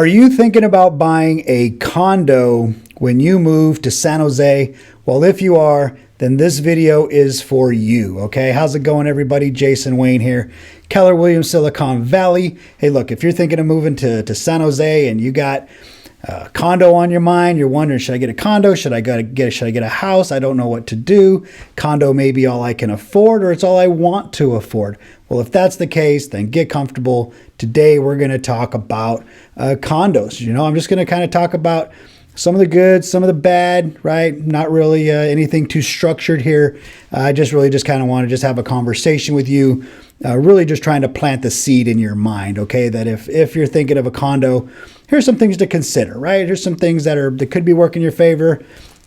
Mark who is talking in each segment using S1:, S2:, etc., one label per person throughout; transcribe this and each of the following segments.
S1: Are you thinking about buying a condo when you move to San Jose? Well, if you are, then this video is for you, okay? How's it going, everybody? Jason Wayne here, Keller Williams, Silicon Valley. Hey, look, if you're thinking of moving to San Jose and you got a condo on your mind, you're wondering, should I get a condo? Should I get a house? I don't know what to do. Condo may be all I can afford, or it's all I want to afford. Well, if that's the case, then get comfortable. Today, we're going to talk about condos. I'm just going to kind of talk about some of the good, some of the bad, right? Not really anything too structured here. I just kind of want to just have a conversation with you, really just trying to plant the seed in your mind, okay? That if you're thinking of a condo, here's some things to consider, right? Here's some things that could be working in your favor.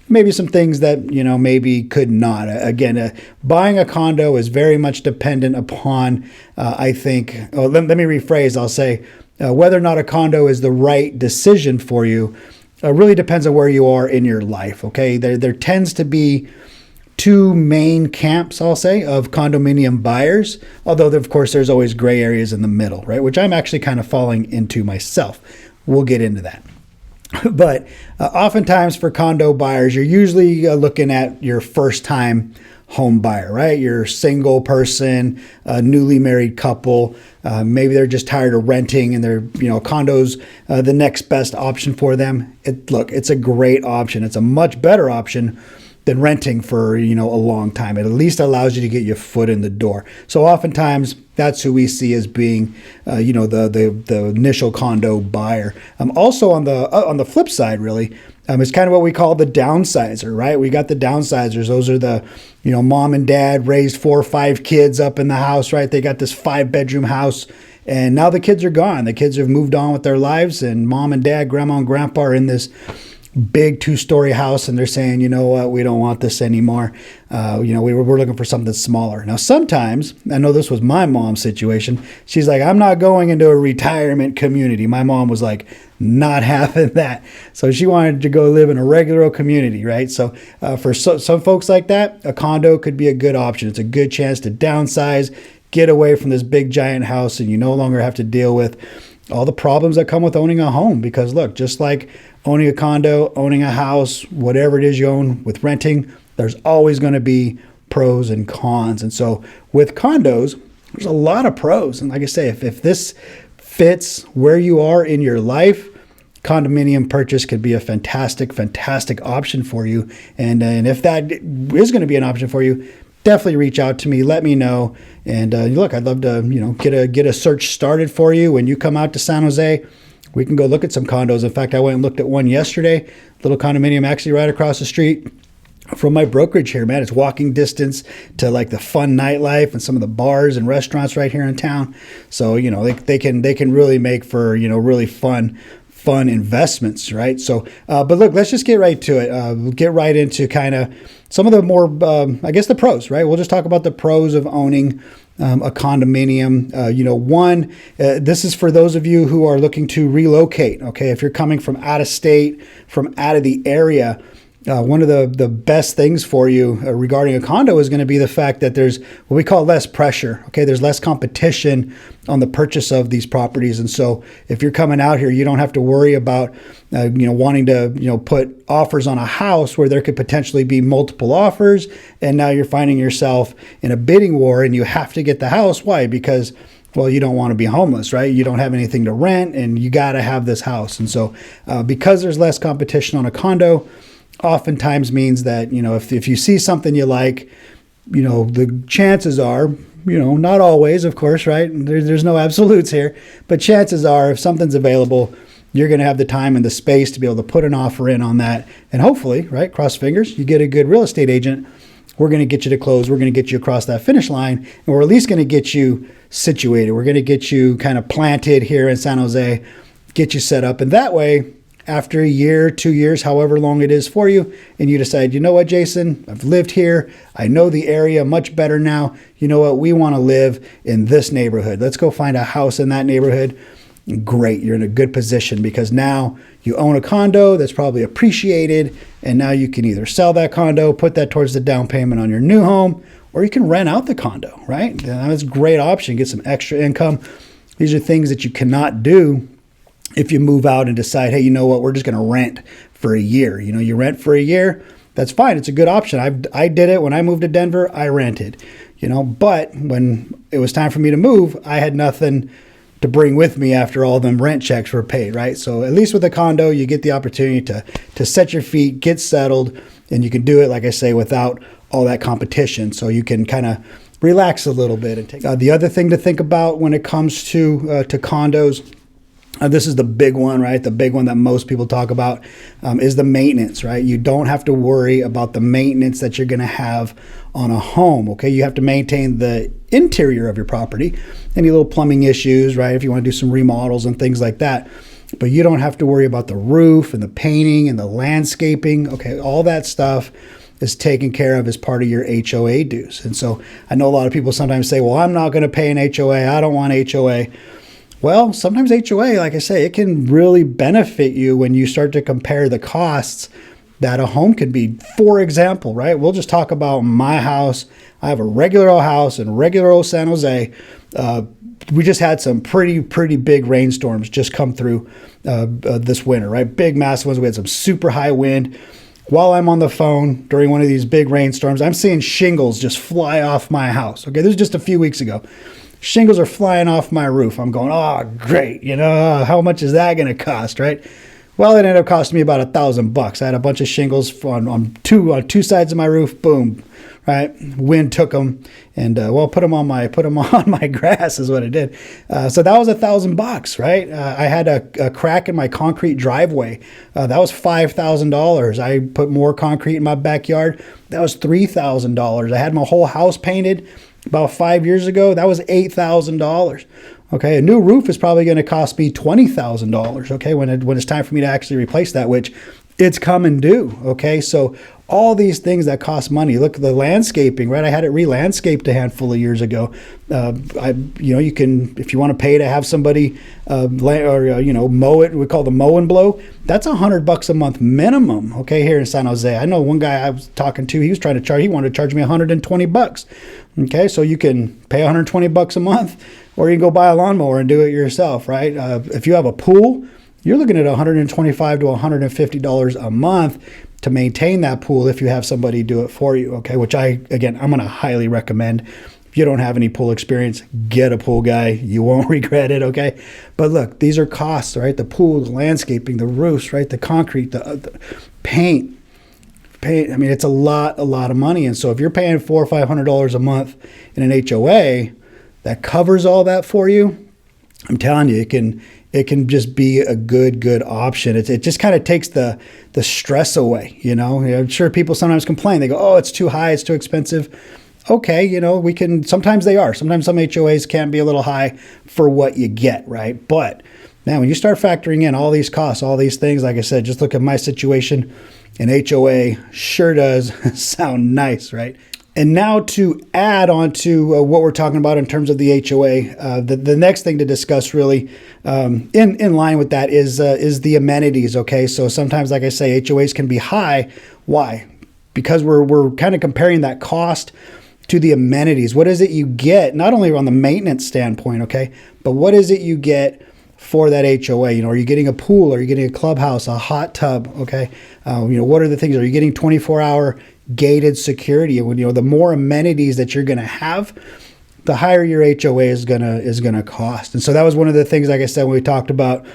S1: Maybe some things that, maybe could not. Again, buying a condo is very much dependent upon, let me rephrase, I'll say, whether or not a condo is the right decision for you really depends on where you are in your life, okay? There tends to be two main camps, I'll say, of condominium buyers, although, of course, there's always gray areas in the middle, right? Which I'm actually kind of falling into myself. We'll get into that. But oftentimes for condo buyers, you're usually looking at your first time home buyer, right? You're a single person, a newly married couple. Maybe they're just tired of renting and they're, condo's the next best option for them. It's a great option. It's a much better option than renting for, a long time. It at least allows you to get your foot in the door. So oftentimes that's who we see as being, the initial condo buyer. Also on the flip side, really, it's kind of what we call the downsizer, right? We got the downsizers. Those are the, mom and dad raised 4 or 5 kids up in the house, right? They got this 5-bedroom house and now the kids are gone. The kids have moved on with their lives and mom and dad, grandma and grandpa are in this big 2-story house and they're saying, you know what, we don't want this anymore. We're looking for something smaller. Now, sometimes, I know this was my mom's situation. She's like, I'm not going into a retirement community. My mom was like, not having that. So she wanted to go live in a regular community, right? So for some folks like that, a condo could be a good option. It's a good chance to downsize, get away from this big giant house, and you no longer have to deal with all the problems that come with owning a home. Because look, just like owning a condo, owning a house, whatever it is you own with renting, there's always going to be pros and cons. And so with condos, there's a lot of pros. And like I say, if this fits where you are in your life, condominium purchase could be a fantastic option for you. And if that is going to be an option for you, definitely reach out to me. Let me know. And look, I'd love to, get a search started for you. When you come out to San Jose, we can go look at some condos. In fact, I went and looked at one yesterday, little condominium actually right across the street from my brokerage here, man. It's walking distance to like the fun nightlife and some of the bars and restaurants right here in town. So, they can really make for, really fun investments, right? So, but look, let's just get right to it. We'll get right into kind of some of the more, the pros, right? We'll just talk about the pros of owning a condominium. This is for those of you who are looking to relocate, okay? If you're coming from out of state, from out of the area, one of the best things for you regarding a condo is going to be the fact that there's what we call less pressure. Okay, there's less competition on the purchase of these properties, and so if you're coming out here, you don't have to worry about wanting to put offers on a house where there could potentially be multiple offers, and now you're finding yourself in a bidding war, and you have to get the house. Why? Because you don't want to be homeless, right? You don't have anything to rent, and you got to have this house, and so because there's less competition on a condo, oftentimes means that, if you see something you like, the chances are, not always, of course, right? There's no absolutes here, but chances are if something's available, you're going to have the time and the space to be able to put an offer in on that. And hopefully, right, cross fingers, you get a good real estate agent. We're going to get you to close. We're going to get you across that finish line. And we're at least going to get you situated. We're going to get you kind of planted here in San Jose, get you set up. And that way, after a year, 2 years, however long it is for you, and you decide, you know what, Jason, I've lived here. I know the area much better now. You know what? We want to live in this neighborhood. Let's go find a house in that neighborhood. Great. You're in a good position because now you own a condo that's probably appreciated, and now you can either sell that condo, put that towards the down payment on your new home, or you can rent out the condo, right? That's a great option. Get some extra income. These are things that you cannot do if you move out and decide, hey, you know what, we're just going to rent for a year. You rent for a year, that's fine. It's a good option. I did it when I moved to Denver. I rented, but when it was time for me to move, I had nothing to bring with me after all them rent checks were paid, right? So at least with a condo, you get the opportunity to set your feet, get settled, and you can do it, like I say, without all that competition. So you can kind of relax a little bit. And take the other thing to think about when it comes to condos. This is the big one, right? The big one that most people talk about is the maintenance, right? You don't have to worry about the maintenance that you're going to have on a home, okay? You have to maintain the interior of your property, any little plumbing issues, right? If you want to do some remodels and things like that. But you don't have to worry about the roof and the painting and the landscaping, okay? All that stuff is taken care of as part of your HOA dues. And so I know a lot of people sometimes say, well, I'm not going to pay an HOA. I don't want HOA. Well, sometimes HOA, like I say, it can really benefit you when you start to compare the costs that a home could be. For example, right? We'll just talk about my house. I have a regular old house in regular old San Jose. We just had some pretty big rainstorms just come through this winter, right? Big, massive ones. We had some super high wind. While I'm on the phone during one of these big rainstorms, I'm seeing shingles just fly off my house. Okay, this was just a few weeks ago. Shingles are flying off my roof. I'm going, oh, great. How much is that going to cost, right? Well, it ended up costing me about $1,000. I had a bunch of shingles on two sides of my roof. Boom, right? Wind took them, and put them on my grass is what it did. So that was $1,000, right? I had a crack in my concrete driveway. That was $5,000. I put more concrete in my backyard. That was $3,000. I had my whole house painted about 5 years ago. That was $8,000. Okay, a new roof is probably going to cost me $20,000. Okay, when it's time for me to actually replace that, which it's coming due. Okay, so all these things that cost money. Look at the landscaping, right? I had it re-landscaped a handful of years ago. You can, if you want to pay to have somebody mow it. We call the mow and blow. That's $100 a month minimum. Okay, here in San Jose, I know one guy I was talking to. He wanted to charge me $120. Okay, so you can pay $120 a month, or you can go buy a lawnmower and do it yourself, right? If you have a pool, you're looking at $125 to $150 a month to maintain that pool if you have somebody do it for you, okay? Which I'm going to highly recommend. If you don't have any pool experience, get a pool guy. You won't regret it, okay? But look, these are costs, right? The pool, the landscaping, the roofs, right? The concrete, the paint. I mean, it's a lot of money. And so if you're paying $400 or $500 a month in an HOA, that covers all that for you. I'm telling you, it can just be a good option. It just kind of takes the stress away, I'm sure people sometimes complain. They go, oh, it's too high, it's too expensive. Okay, sometimes they are. Sometimes some HOAs can be a little high for what you get, right? But now when you start factoring in all these costs, all these things, like I said, just look at my situation. An HOA sure does sound nice, right? And now to add on to what we're talking about in terms of the HOA, the next thing to discuss really in line with that is the amenities, okay? So sometimes, like I say, HOAs can be high. Why? Because we're kind of comparing that cost to the amenities. What is it you get, not only on the maintenance standpoint, okay, but what is it you get for that HOA? Are you getting a pool? Are you getting a clubhouse, a hot tub? Okay. What are the things? Are you getting 24-hour gated security? When, the more amenities that you're going to have, the higher your HOA is going to cost. And so that was one of the things, like I said, when we talked about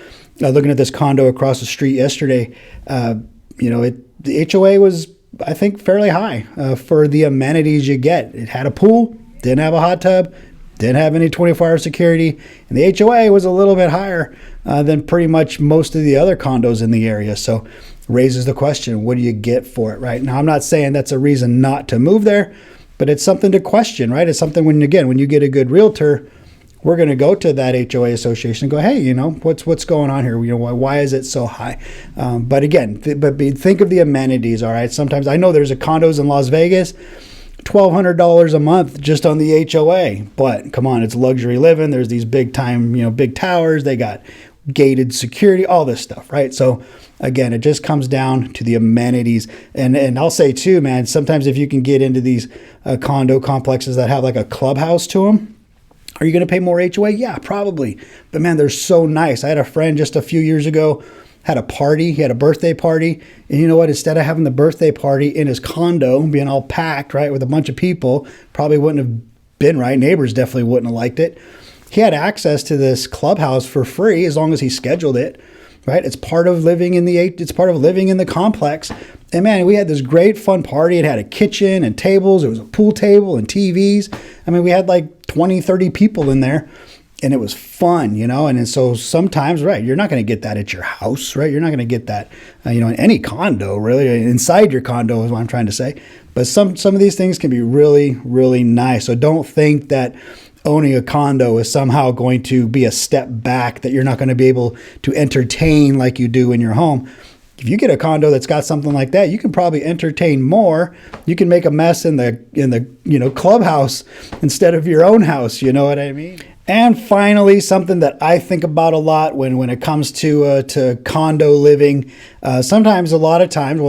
S1: looking at this condo across the street yesterday, the HOA was, I think, fairly high for the amenities you get. It had a pool, didn't have a hot tub, didn't have any 24-hour security, and the HOA was a little bit higher than pretty much most of the other condos in the area. So raises the question, what do you get for it, right? Now, I'm not saying that's a reason not to move there, but it's something to question, right? It's something when you get a good realtor, we're going to go to that HOA association and go, hey, what's going on here? Why is it so high? But again, think of the amenities, all right? Sometimes I know there's condos in Las Vegas, $1,200 a month just on the HOA. But come on, it's luxury living. There's these big time, big towers. They got gated security, all this stuff, right? So again, it just comes down to the amenities. And I'll say too, man, sometimes if you can get into these condo complexes that have like a clubhouse to them, Are you going to pay more HOA? Yeah, probably. But man, they're so nice. I had a friend just a few years ago, had a party. He had a birthday party. And you know what? Instead of having the birthday party in his condo, being all packed, right, with a bunch of people, probably wouldn't have been right. Neighbors definitely wouldn't have liked it. He had access to this clubhouse for free as long as he scheduled it, right? It's part of living in the complex. And man, we had this great fun party. It had a kitchen and tables. It was a pool table and TVs. I mean, we had like 20, 30 people in there, and it was fun, you know? And so sometimes, right, you're not going to get that at your house, right? You're not going to get that, in any condo, really, inside your condo is what I'm trying to say. But some of these things can be really, really nice. So don't think that owning a condo is somehow going to be a step back, that you're not going to be able to entertain like you do in your home. If you get a condo that's got something like that, you can probably entertain more. You can make a mess in the clubhouse instead of your own house. You know what I mean? And finally, something that I think about a lot when it comes to condo living, a lot of times,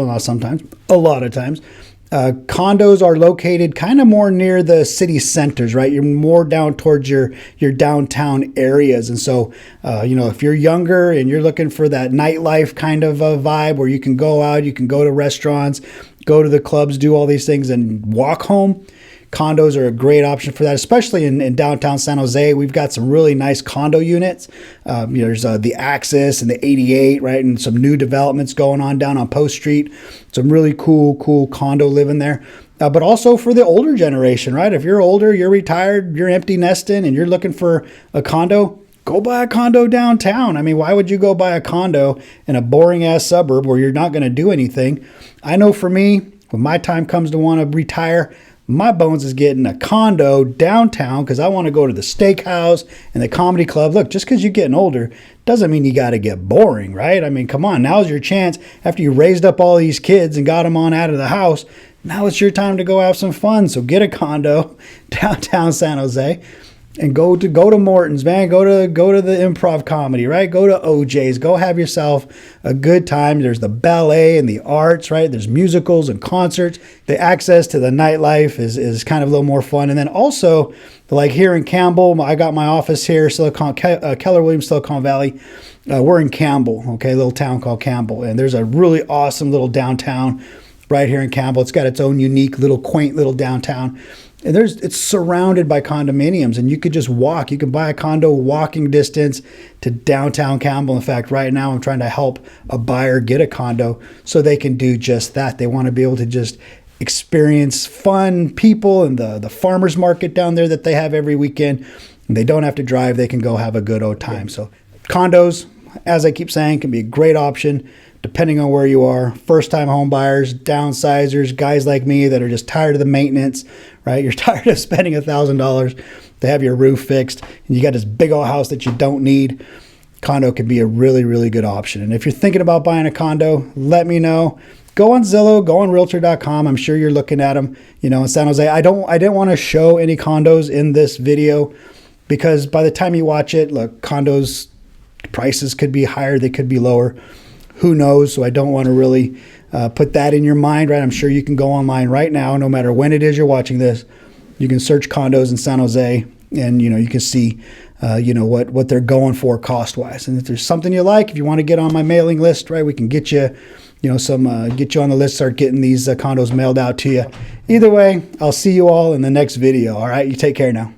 S1: condos are located kind of more near the city centers, right? You're more down towards your downtown areas. And so, if you're younger and you're looking for that nightlife kind of a vibe where you can go out, you can go to restaurants, go to the clubs, do all these things and walk home, condos are a great option for that, especially in downtown San Jose. We've got some really nice condo units. There's the Axis and the 88, right? And some new developments going on down on Post Street. Some really cool condo living there. But also for the older generation, right? If you're older, you're retired, you're empty nesting, and you're looking for a condo, go buy a condo downtown. I mean, why would you go buy a condo in a boring ass suburb where you're not going to do anything? I know for me, when my time comes to want to retire, my bones is getting a condo downtown because I want to go to the steakhouse and the comedy club. Look, just because you're getting older doesn't mean you got to get boring, right? I mean, come on, now's your chance. After you raised up all these kids and got them on out of the house, now it's your time to go have some fun. So get a condo downtown San Jose and go to Morton's, man. Go to the Improv Comedy, right? Go to OJ's. Go have yourself a good time. There's the ballet and the arts, right? There's musicals and concerts. The access to the nightlife is kind of a little more fun. And then also, like here in Campbell, I got my office here, Keller Williams, Silicon Valley. We're in Campbell, okay, a little town called Campbell. And there's a really awesome little downtown right here in Campbell. It's got its own unique little quaint little downtown. And it's surrounded by condominiums, and you could just walk. You can buy a condo walking distance to downtown Campbell. In fact, right now I'm trying to help a buyer get a condo so they can do just that. They want to be able to just experience fun people and the farmers market down there that they have every weekend. And they don't have to drive. They can go have a good old time. So condos, as I keep saying, can be a great option depending on where you are. First-time home buyers, downsizers, guys like me that are just tired of the maintenance, right? You're tired of spending $1,000 to have your roof fixed, and you got this big old house that you don't need. Condo can be a really, really good option. And if you're thinking about buying a condo, let me know. Go on Zillow, go on Realtor.com. I'm sure you're looking at them, in San Jose. I didn't want to show any condos in this video because by the time you watch it, look, condos prices could be higher, they could be lower. Who knows? So I don't want to really put that in your mind, right? I'm sure you can go online right now, no matter when it is you're watching this. You can search condos in San Jose, and you can see, what they're going for cost-wise. And if there's something you like, if you want to get on my mailing list, right, we can get you, get you on the list, start getting these condos mailed out to you. Either way, I'll see you all in the next video. All right, you take care now.